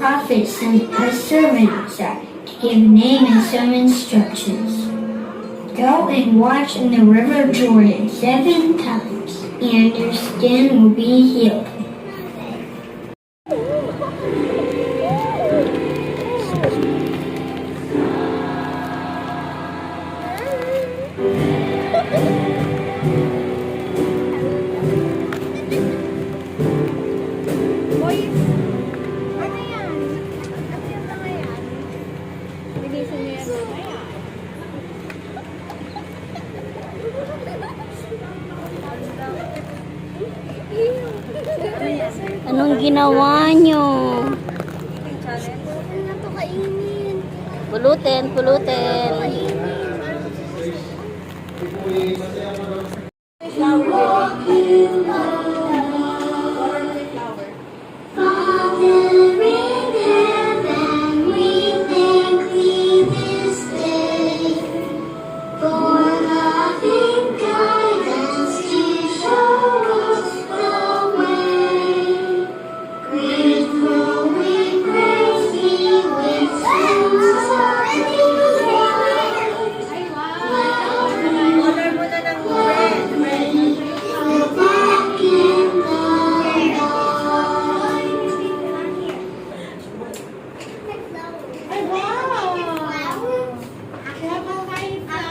prophet sent a servant outside to give a name and some instructions. Go and wash in the river Jordan 7 times, and your skin will be healed. Anong ginawa nyo? Ano to kainin? Pulutin, pulutin. Father in heaven, we thank thee this day for loving guidance to show us the way. Grateful we praise thee with songs of back in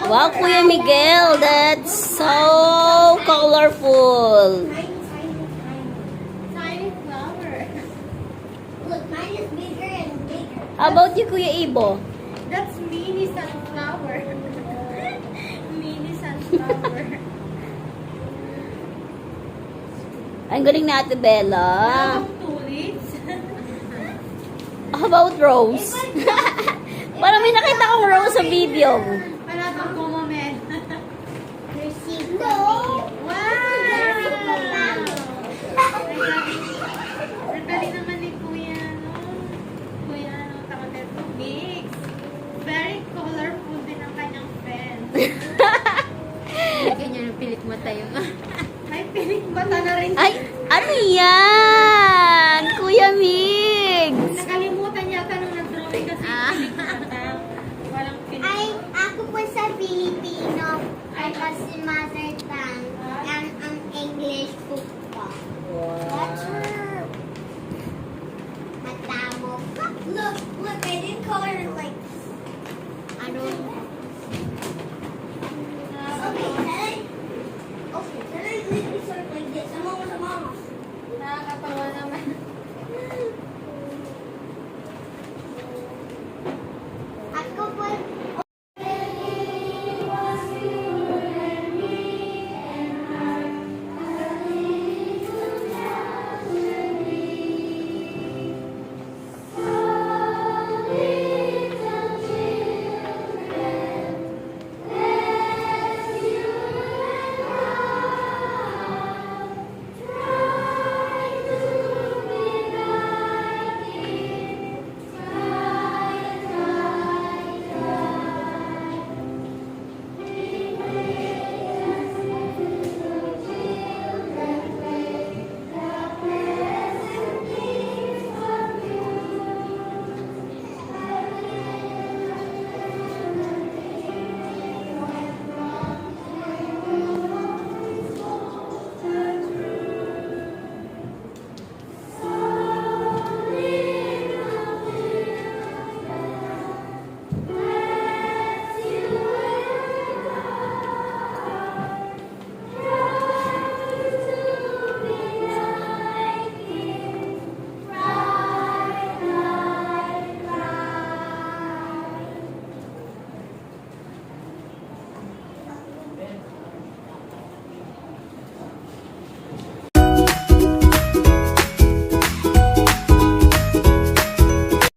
Wow, Kuya Miguel, that's so colorful. Tiny flower. Look, mine is bigger and bigger. How about you, Kuya Ibo? That's mini sunflower. Mini sunflower. Ang galing na Ate Bella. Tulips. How about Rose? Parang may nakita kong Rose sa video. Wala kang kumamen. No! Wow! Ang dali naman ni Kuya, no? Kuya, ano, tawag ito? Mix. Very colorful din ang kanyang pen. Ganyan ang pilit mata yung... May pilik mata na rin. Ay, ano yan?